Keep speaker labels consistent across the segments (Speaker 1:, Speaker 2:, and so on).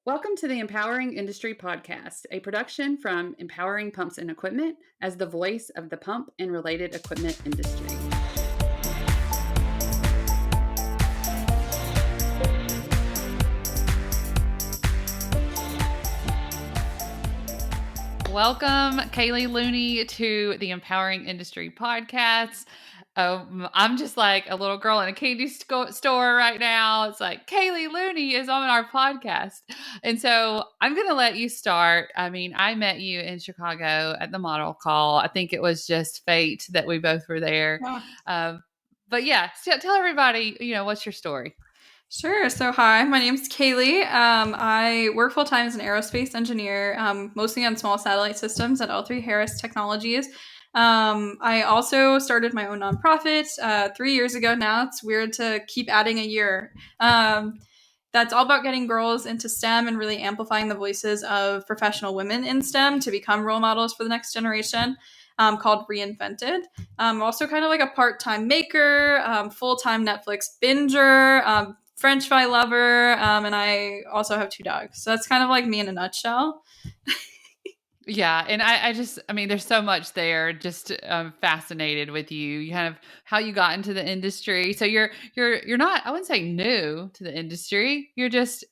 Speaker 1: Welcome to the Empowering Industry Podcast, a production from Empowering Pumps and Equipment as the voice of the pump and related equipment industry. Welcome, Caeley Looney, to the Empowering Industry Podcast. I'm just like a little girl in a candy store right now. It's like Caeley Looney is on our podcast. And so I'm going to let you start. I mean, I met you in Chicago at the model call. I think it was just fate that we both were there.
Speaker 2: Yeah.
Speaker 1: But yeah, so tell everybody, what's your story?
Speaker 2: Sure. So, hi, my name's Kaylee. I work full time as an aerospace engineer, mostly on small satellite systems at L3Harris Technologies. I also started my own nonprofit 3 years ago now. It's weird to keep adding a year. That's all about getting girls into STEM and really amplifying the voices of professional women in STEM to become role models for the next generation. Called Reinvented. I'm also kind of like a part-time maker, full-time Netflix binger, French fry lover, and I also have 2 dogs. So that's kind of like me in a nutshell.
Speaker 1: Yeah. And I mean, there's so much there. Just fascinated with you kind of how you got into the industry. So you're not, I wouldn't say new to the industry. You're just,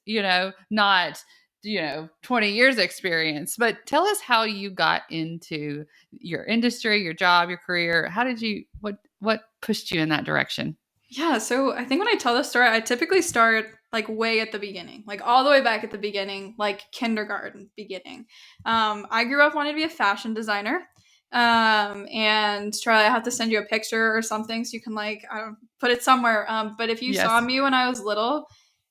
Speaker 1: not, 20 years experience, but tell us how you got into your industry, your job, your career. How did you, what pushed you in that direction?
Speaker 2: Yeah, so I think when I tell this story, I typically start like way at the beginning, like all the way back at the beginning, like kindergarten beginning. I grew up wanting to be a fashion designer. And Charli, I have to send you a picture or something so you can like put it somewhere. But if you
Speaker 1: Yes.
Speaker 2: saw me when I was little,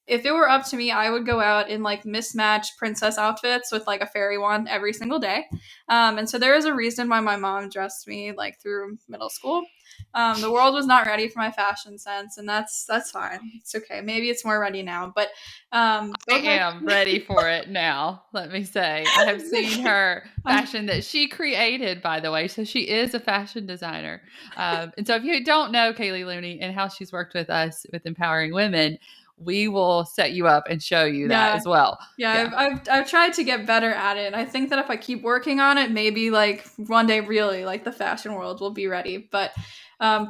Speaker 2: if it were up to me, I would go out in like mismatched princess outfits with like a fairy wand every single day. And so there is a reason why my mom dressed me like through middle school. The world was not ready for my fashion sense, and that's fine. It's okay. Maybe it's more ready now, but
Speaker 1: I am ready for it now. Let me say, I have seen her fashion that she created, by the way. So she is a fashion designer. And so if you don't know Caeley Looney and how she's worked with us with empowering women, we will set you up and show you that as well.
Speaker 2: Yeah, I've tried to get better at it. I think that if I keep working on it, maybe like one day, really, like the fashion world will be ready. But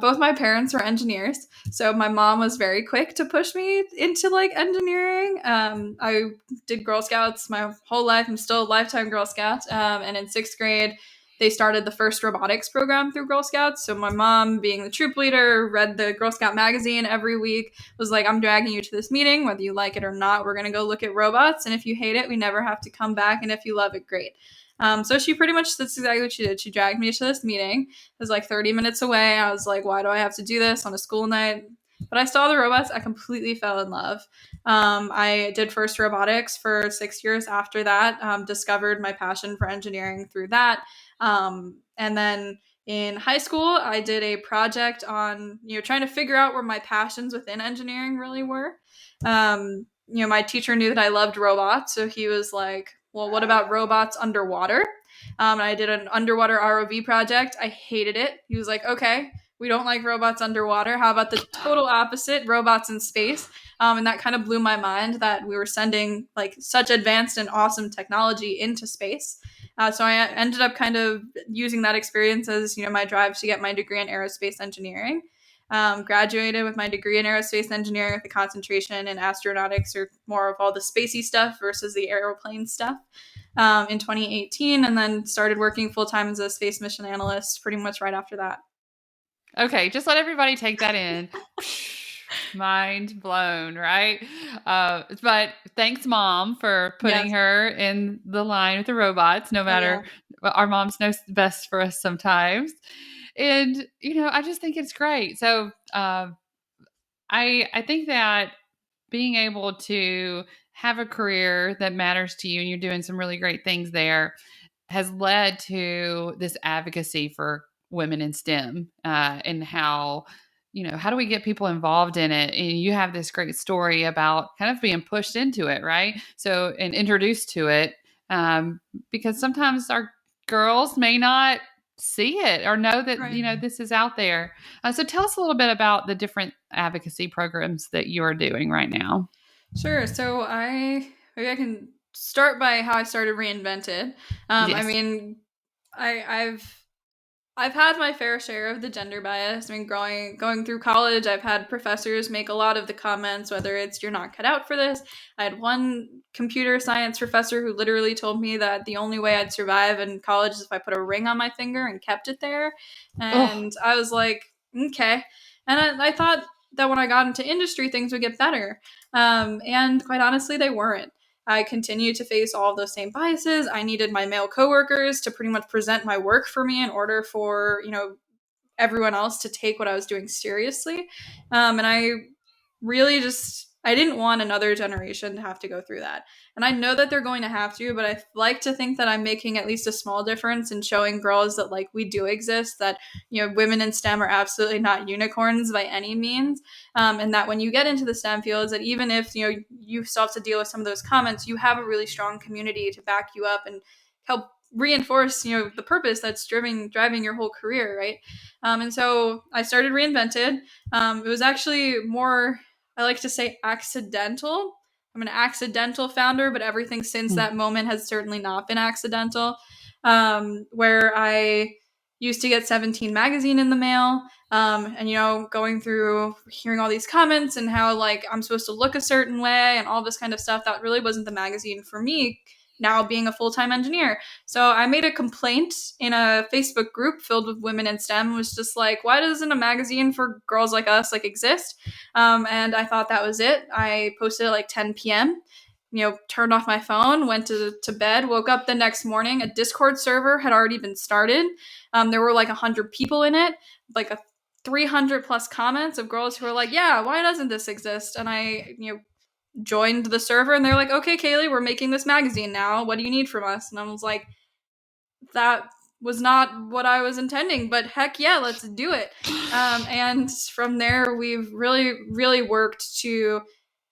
Speaker 2: both my parents are engineers, so my mom was very quick to push me into like engineering. I did Girl Scouts my whole life. I'm still a lifetime Girl Scout. And in 6th grade, they started the first robotics program through Girl Scouts. So my mom, being the troop leader, read the Girl Scout magazine every week, was like, I'm dragging you to this meeting, whether you like it or not. We're going to go look at robots. And if you hate it, we never have to come back. And if you love it, great. So she pretty much, that's exactly what she did. She dragged me to this meeting. It was like 30 minutes away. I was like, why do I have to do this on a school night? But I saw the robots. I completely fell in love. I did FIRST robotics for 6 years after that, discovered my passion for engineering through that. And then in high school, I did a project on, trying to figure out where my passions within engineering really were. My teacher knew that I loved robots. So he was like, well, what about robots underwater? And I did an underwater ROV project. I hated it. He was like, okay, we don't like robots underwater. How about the total opposite, robots in space? And that kind of blew my mind that we were sending like such advanced and awesome technology into space. So I ended up kind of using that experience as, my drive to get my degree in aerospace engineering. Graduated with my degree in aerospace engineering with a concentration in astronautics, or more of all the spacey stuff versus the airplane stuff, in 2018, and then started working full-time as a Space Mission Analyst pretty much right after that.
Speaker 1: Okay, just let everybody take that in. Mind blown, right? But thanks, Mom, for putting her in the line with the robots. No matter, our moms know best for us sometimes, and I just think it's great. So I think that being able to have a career that matters to you, and you're doing some really great things there, has led to this advocacy for women in STEM, and how do we get people involved in it? And you have this great story about kind of being pushed into it, right? So, and introduced to it, because sometimes our girls may not see it or know that,
Speaker 2: Right.
Speaker 1: this is out there. So tell us a little bit about the different advocacy programs that you are doing right now.
Speaker 2: Sure. So maybe I can start by how I started Reinvented. I
Speaker 1: Yes.
Speaker 2: mean, I've had my fair share of the gender bias. I mean, going through college, I've had professors make a lot of the comments, whether it's "you're not cut out for this." I had one computer science professor who literally told me that the only way I'd survive in college is if I put a ring on my finger and kept it there.
Speaker 1: Oh.
Speaker 2: And I was like, okay. And I thought that when I got into industry, things would get better. And quite honestly, they weren't. I continued to face all of those same biases. I needed my male coworkers to pretty much present my work for me in order for, everyone else to take what I was doing seriously. And I really I didn't want another generation to have to go through that. And I know that they're going to have to, but I like to think that I'm making at least a small difference in showing girls that like we do exist, that, women in STEM are absolutely not unicorns by any means. And that when you get into the STEM fields, that even if, you still have to deal with some of those comments, you have a really strong community to back you up and help reinforce, the purpose that's driving your whole career, right? And so I started Reinvented. It was actually more, I like to say, accidental. I'm an accidental founder, but everything since that moment has certainly not been accidental. Where I used to get 17 magazine in the mail, and going through hearing all these comments and how like I'm supposed to look a certain way and all this kind of stuff. That really wasn't the magazine for me, now being a full-time engineer. So I made a complaint in a Facebook group filled with women in STEM. It was just like, why doesn't a magazine for girls like us like exist? And I thought that was it. I posted at like 10 p.m. Turned off my phone, went to bed, woke up the next morning. A Discord server had already been started. There were like 100 people in it, like a 300 plus comments of girls who were like, yeah, why doesn't this exist? And I, joined the server and they're like, okay, Kaylee, we're making this magazine now. What do you need from us? And I was like, that was not what I was intending, but heck yeah, let's do it. And from there, we've really, really worked to,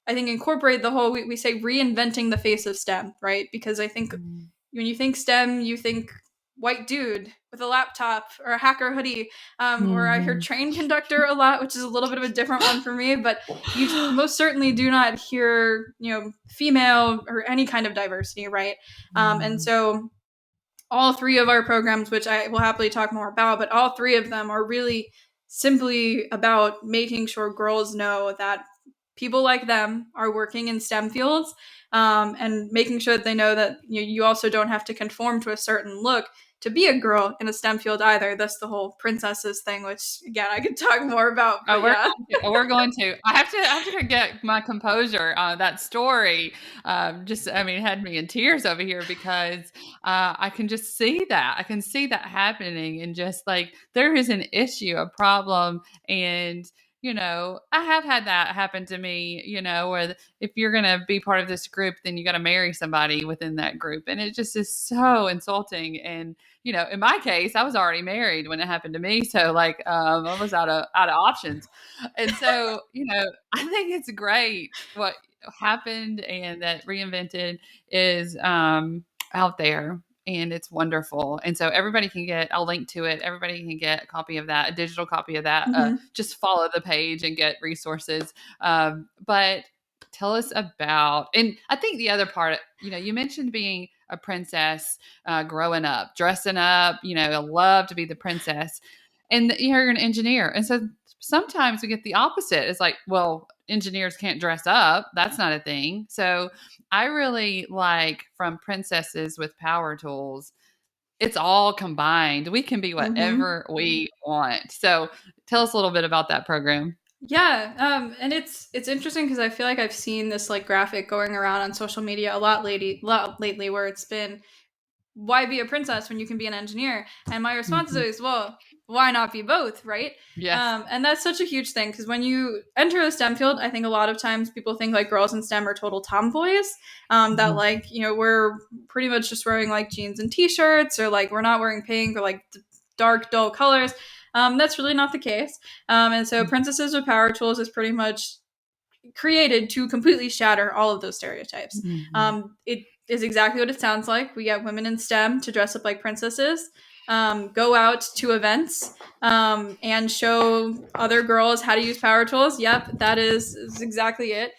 Speaker 2: I think, incorporate the whole, we say reinventing the face of STEM, right? Because I think when you think STEM, you think white dude with a laptop or a hacker hoodie, or I hear train conductor a lot, which is a little bit of a different one for me, but you most certainly do not hear, female or any kind of diversity, right? And so all three of our programs, which I will happily talk more about, but all three of them are really simply about making sure girls know that people like them are working in STEM fields, and making sure that they know that you also don't have to conform to a certain look to be a girl in a STEM field either. That's the whole princesses thing, which again I could talk more about. But
Speaker 1: we're going to. I have to get my composure. That story, had me in tears over here because I can just see that. I can see that happening, and just like there is an issue, a problem, and I have had that happen to me, where if you're going to be part of this group, then you got to marry somebody within that group. And it just is so insulting. And, in my case, I was already married when it happened to me. So like, I was out of options. And so, I think it's great what happened and that Reinvented is, out there. And it's wonderful. And so everybody can I'll link to it. Everybody can get a copy of that, a digital copy of that. Just follow the page and get resources. But tell us about, and I think the other part, you mentioned being a princess, growing up, dressing up, I love to be the princess. And you're an engineer. And so sometimes we get the opposite. It's like, well, engineers can't dress up. That's not a thing. So I really like from princesses with power tools, it's all combined. We can be whatever we want. So tell us a little bit about that program.
Speaker 2: Yeah, and it's interesting because I feel like I've seen this like graphic going around on social media a lot lately, where it's been, why be a princess when you can be an engineer? And my response is always, well, why not be both, right?
Speaker 1: Yes.
Speaker 2: And that's such a huge thing because when you enter the STEM field, I think a lot of times people think like girls in STEM are total tomboys, that like, we're pretty much just wearing like jeans and t-shirts, or like we're not wearing pink or like dark, dull colors. That's really not the case. And so Princesses with Power Tools is pretty much created to completely shatter all of those stereotypes. It is exactly what it sounds like. We get women in STEM to dress up like princesses, go out to events, and show other girls how to use power tools. Yep, that is exactly it.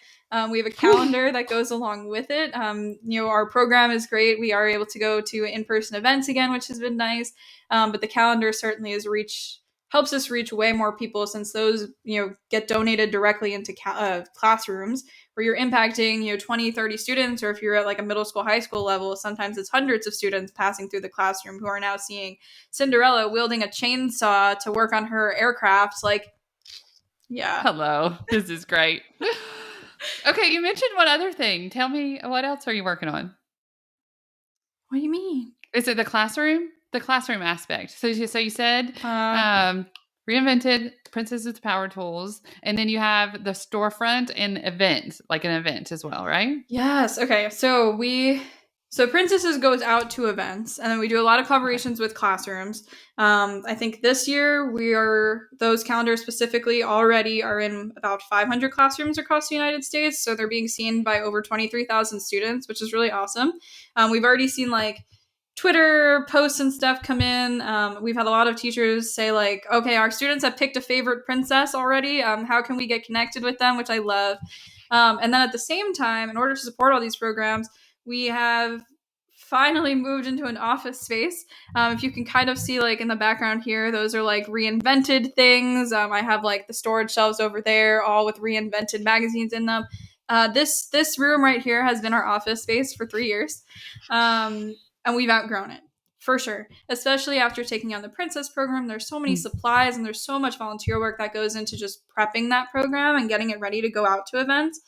Speaker 2: We have a calendar that goes along with it. Our program is great. We are able to go to in-person events again, which has been nice. But the calendar certainly helps us reach way more people, since those get donated directly into classrooms where you're impacting 20, 30 students, or if you're at like a middle school, high school level, sometimes it's hundreds of students passing through the classroom who are now seeing Cinderella wielding a chainsaw to work on her aircraft. Like, yeah.
Speaker 1: Hello, this is great. Okay, you mentioned one other thing. Tell me, what else are you working on?
Speaker 2: What do you mean?
Speaker 1: Is it the classroom? The classroom aspect. So you said Reinvented, Princess with Power Tools, and then you have the storefront and event, like an event as well, right?
Speaker 2: Yes. Okay. So Princesses goes out to events, and then we do a lot of collaborations with classrooms. I think this year those calendars specifically already are in about 500 classrooms across the United States. So they're being seen by over 23,000 students, which is really awesome. We've already seen like Twitter posts and stuff come in. We've had a lot of teachers say like, okay, our students have picked a favorite princess already. How can we get connected with them? Which I love. And then at the same time, in order to support all these programs, we have finally moved into an office space. If you can kind of see like in the background here, those are like reinvented things. I have like the storage shelves over there, all with reinvented magazines in them. This room right here has been our office space for 3 years. And we've outgrown it, for sure. Especially after taking on the Princess program. There's so many supplies and there's so much volunteer work that goes into just prepping that program and getting it ready to go out to events.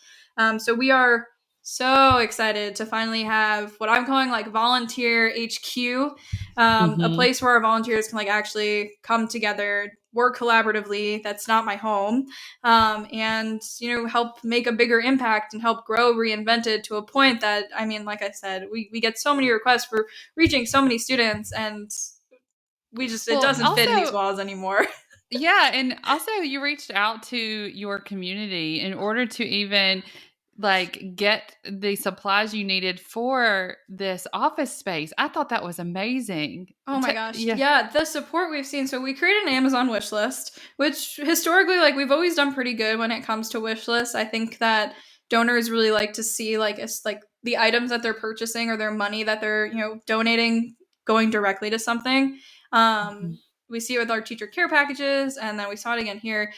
Speaker 2: So we are so excited to finally have what I'm calling like volunteer HQ, a place where our volunteers can like actually come together, work collaboratively. That's not my home, and help make a bigger impact and help grow Reinvented to a point that, I mean, like I said, we get so many requests for reaching so many students, and it doesn't fit in these walls anymore.
Speaker 1: Yeah, and also you reached out to your community in order to even like get the supplies you needed for this office space. I thought that was amazing.
Speaker 2: Oh my gosh. Yeah, the support we've seen. So we created an Amazon wish list, which historically, like, we've always done pretty good when it comes to wish lists. I think that donors really like to see like the items that they're purchasing or their money that they're donating going directly to something. We see it with our teacher care packages, and then we saw it again here.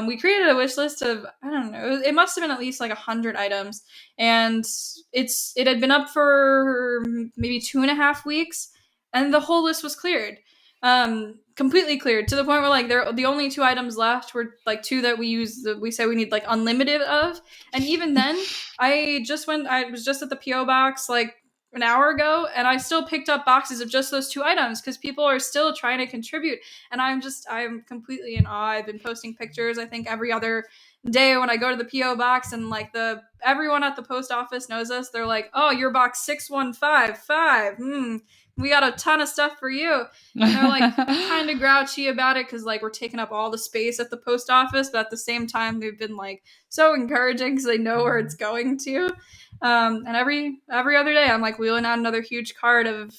Speaker 2: We created a wish list of, I don't know, it must have been at least like 100 items, and it had been up for maybe 2.5 weeks, and the whole list was cleared, completely cleared, to the point where like the only 2 items left were like 2 that we say we need like unlimited of, and even then, I was just at the PO box like an hour ago, and I still picked up boxes of just those 2 items because people are still trying to contribute, and I'm completely in awe. I've been posting pictures, I think, every other day when I go to the PO box, and like everyone at the post office knows us. They're like, "Oh, your box 6155. We got a ton of stuff for you." And they're like kind of grouchy about it because like we're taking up all the space at the post office, but at the same time they've been like so encouraging because they know where it's going to. And every other day I'm like wheeling out another huge cart of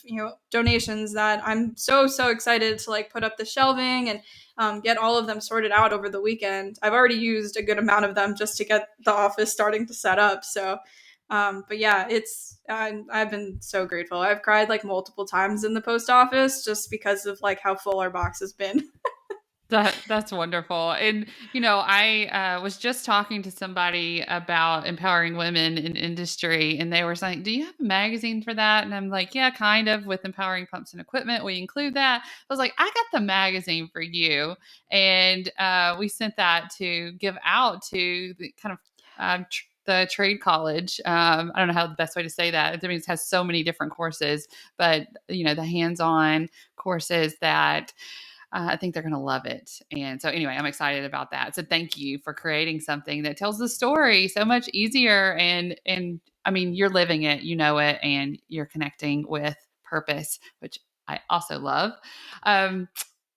Speaker 2: donations that I'm so excited to like put up the shelving and get all of them sorted out over the weekend. I've already used a good amount of them just to get the office starting to set up. So but yeah, I've been so grateful. I've cried like multiple times in the post office just because of like how full our box has been.
Speaker 1: That's wonderful. And, I was just talking to somebody about empowering women in industry, and they were saying, do you have a magazine for that? And I'm like, yeah, kind of, with Empowering Pumps and Equipment. We include that. I was like, I got the magazine for you. And we sent that to give out to the kind of the trade college. I don't know how the best way to say that. I mean, it has so many different courses, but, the hands-on courses that I think they're going to love it. And so anyway, I'm excited about that. So thank you for creating something that tells the story so much easier. And I mean, you're living it, it, and you're connecting with purpose, which I also love.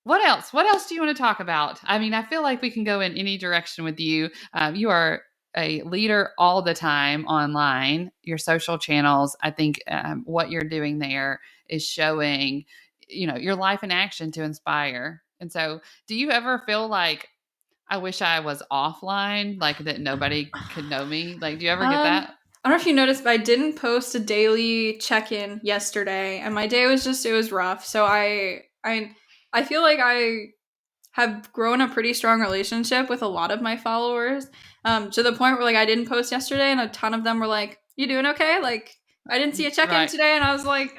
Speaker 1: What else? What else do you want to talk about? I mean, I feel like we can go in any direction with you. You are a leader all the time online, your social channels. I think what you're doing there is showing your life in action to inspire. And so do you ever feel like, I wish I was offline, like that nobody could know me. Like, do you ever get
Speaker 2: Um,
Speaker 1: that?
Speaker 2: I don't know if you noticed, but I didn't post a daily check-in yesterday, and my day was just it was rough. So I feel like I have grown a pretty strong relationship with a lot of my followers, to the point where like I didn't post yesterday, and a ton of them were like, "You doing okay?" Like I didn't see a check-in
Speaker 1: Right.
Speaker 2: today, and I was like,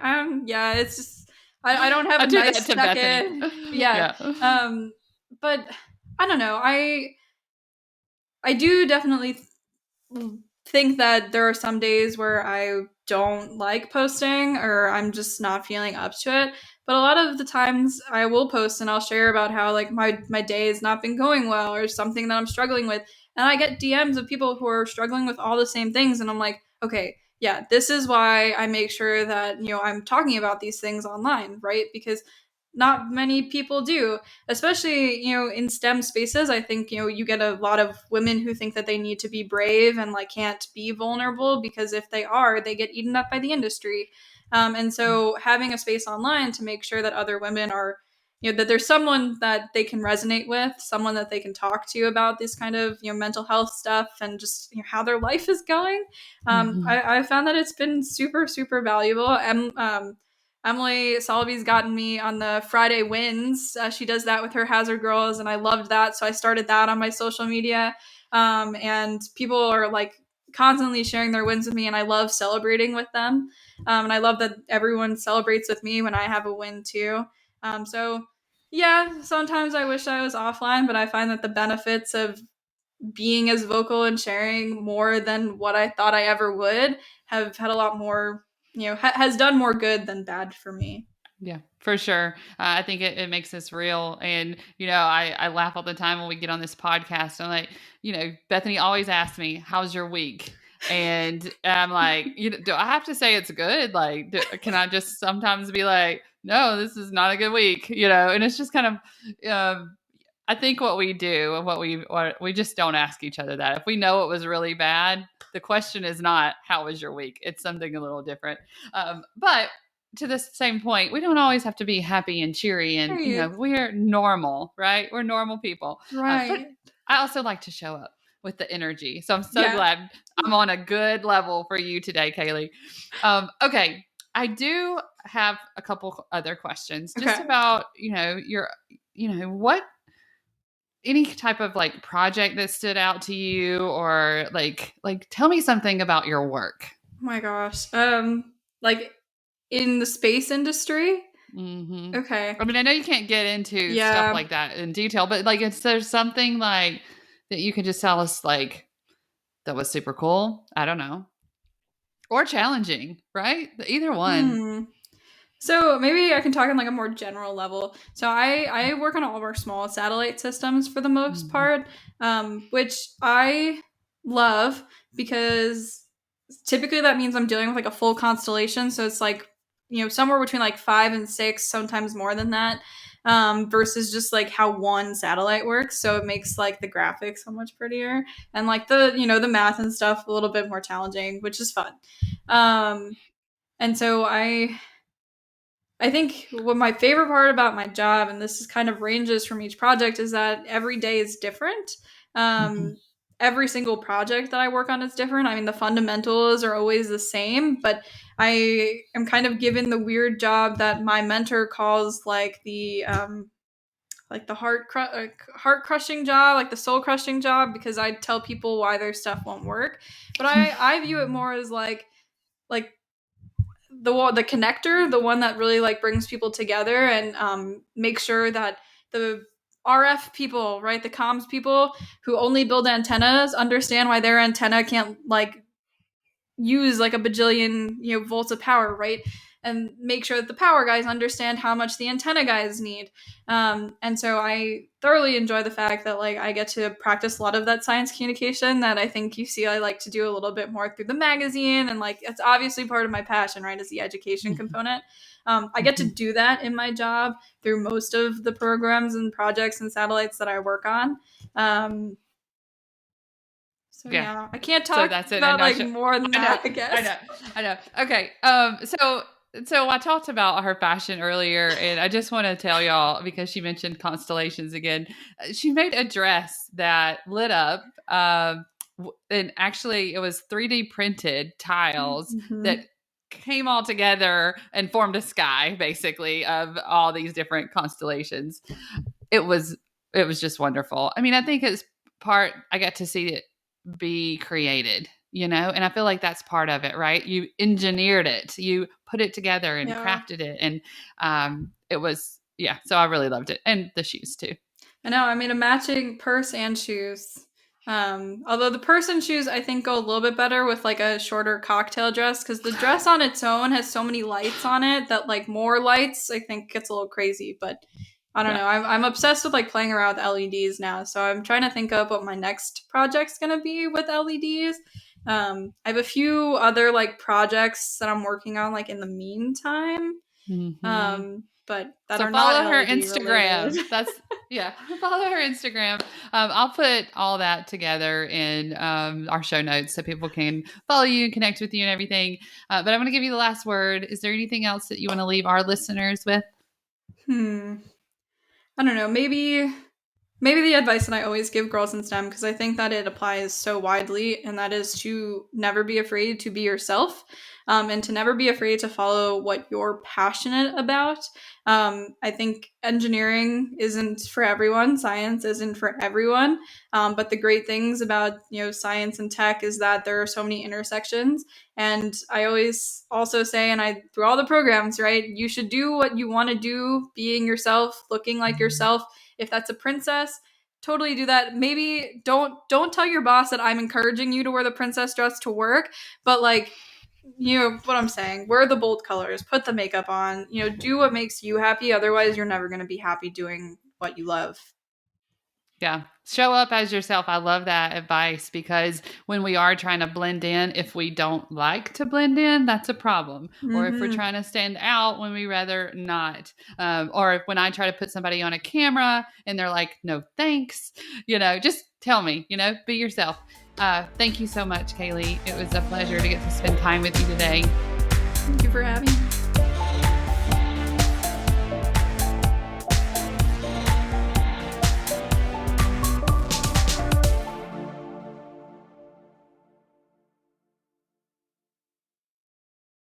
Speaker 2: yeah, it's just I don't have
Speaker 1: I
Speaker 2: a
Speaker 1: do that
Speaker 2: nice
Speaker 1: to Bethany.
Speaker 2: check-in. Yeah.
Speaker 1: Yeah.
Speaker 2: But I don't know. I do definitely think that there are some days where I don't like posting or I'm just not feeling up to it. But a lot of the times I will post and I'll share about how like my day has not been going well or something that I'm struggling with. And I get DMs of people who are struggling with all the same things. And I'm like, okay, yeah, this is why I make sure that, I'm talking about these things online, right? Because not many people do, especially in STEM spaces. I think you get a lot of women who think that they need to be brave and like can't be vulnerable because if they are, they get eaten up by the industry. And so having a space online to make sure that other women are that there's someone that they can resonate with, someone that they can talk to about this kind of mental health stuff and just how their life is going. I found that it's been super super valuable. And Emily Salaby's gotten me on the Friday wins. She does that with her Hazard Girls, and I loved that. So I started that on my social media. And people are like constantly sharing their wins with me, and I love celebrating with them. And I love that everyone celebrates with me when I have a win too. So yeah, sometimes I wish I was offline, but I find that the benefits of being as vocal and sharing more than what I thought I ever would have had a lot more, has done more good than bad for me.
Speaker 1: Yeah, for sure. I think it makes us real. And, I laugh all the time when we get on this podcast. I'm like, Bethany always asks me, how's your week? And I'm like, do I have to say it's good? Like, can I just sometimes be like, no, this is not a good week, And it's just kind of, I think what we do and what we just don't ask each other that. If we know it was really bad, the question is not, how was your week? It's something a little different. But to the same point, we don't always have to be happy and cheery and,
Speaker 2: Right.
Speaker 1: we're normal, right? We're normal people. But
Speaker 2: Right.
Speaker 1: I also like to show up with the energy. So I'm so
Speaker 2: Yeah.
Speaker 1: glad I'm on a good level for you today, Kaylee. Okay. I do have a couple other questions just
Speaker 2: Okay.
Speaker 1: about, what any type of like project that stood out to you or like tell me something about your work.
Speaker 2: Oh my gosh. Like in the space industry.
Speaker 1: Hmm.
Speaker 2: Okay.
Speaker 1: I mean, I know you can't get into stuff
Speaker 2: Yeah.
Speaker 1: like that in detail, but like, is there something like that you can just tell us like that was super cool? I don't know, or challenging, right? Either one.
Speaker 2: Hmm. So maybe I can talk on like a more general level. So I work on all of our small satellite systems for the most
Speaker 1: Hmm.
Speaker 2: part, which I love because typically that means I'm dealing with like a full constellation. So it's like somewhere between like 5 and 6, sometimes more than that, versus just like how one satellite works. So it makes like the graphics so much prettier and like the math and stuff a little bit more challenging, which is fun. And so I think what my favorite part about my job, and this is kind of ranges from each project, is that every day is different.
Speaker 1: Hmm.
Speaker 2: Um, every single project that I work on is different. I mean, the fundamentals are always the same, but I am kind of given the weird job that my mentor calls like the heart crushing job, like the soul crushing job, because I tell people why their stuff won't work. But I view it more as like the connector, the one that really like brings people together and makes sure that the RF people, right, the comms people who only build antennas understand why their antenna can't like use like a bajillion volts of power, right, and make sure that the power guys understand how much the antenna guys need. And so I thoroughly enjoy the fact that like I get to practice a lot of that science communication that I think you see I like to do a little bit more through the magazine, and like it's obviously part of my passion, right, is the education component. I get to do that in my job through most of the programs and projects and satellites that I work on. So
Speaker 1: Yeah.
Speaker 2: yeah, I can't
Speaker 1: So
Speaker 2: talk
Speaker 1: that's it in a
Speaker 2: about like
Speaker 1: nutshell.
Speaker 2: more than
Speaker 1: I know.
Speaker 2: that, I
Speaker 1: I
Speaker 2: guess.
Speaker 1: know. I know. Okay. So So I talked about her fashion earlier, and I just want to tell y'all, because she mentioned constellations again, she made a dress that lit up. And actually, it was 3D printed tiles that came all together and formed a sky, basically, of all these different constellations. It was just wonderful. I mean, I think it's I got to see it be created, and I feel like that's part of it, right? You engineered it, you put it together and crafted it, and it was, so I really loved it, and the shoes too.
Speaker 2: I know. I mean, a matching purse and shoes. Although the purse and shoes, I think, go a little bit better with like a shorter cocktail dress, because the dress on its own has so many lights on it that like more lights, I think, gets a little crazy. But I don't know. I'm obsessed with like playing around with LEDs now, so I'm trying to think of what my next project's gonna be with LEDs. I have a few other like projects that I'm working on like in the meantime. But that
Speaker 1: so
Speaker 2: are
Speaker 1: follow
Speaker 2: not
Speaker 1: her
Speaker 2: LED
Speaker 1: Instagram.
Speaker 2: related.
Speaker 1: That's follow her Instagram. I'll put all that together in our show notes so people can follow you and connect with you and everything. But I'm going to give you the last word. Is there anything else that you want to leave our listeners with?
Speaker 2: I don't know. Maybe the advice that I always give girls in STEM, because I think that it applies so widely, and that is to never be afraid to be yourself, and to never be afraid to follow what you're passionate about. I think engineering isn't for everyone. Science isn't for everyone. But the great things about, science and tech is that there are so many intersections. And I always also say, and through all the programs, right, you should do what you want to do, being yourself, looking like yourself. If that's a princess, totally do that. Maybe don't tell your boss that I'm encouraging you to wear the princess dress to work, but like, what I'm saying, wear the bold colors, put the makeup on, do what makes you happy. Otherwise, you're never going to be happy doing what you love.
Speaker 1: Yeah. Show up as yourself. I love that advice, because when we are trying to blend in, if we don't like to blend in, that's a problem. Or if we're trying to stand out when we rather not. Or if when I try to put somebody on a camera and they're like, no, thanks, just tell me, be yourself. Thank you so much, Kaylee. It was a pleasure to get to spend time with you today.
Speaker 2: Thank you for having me.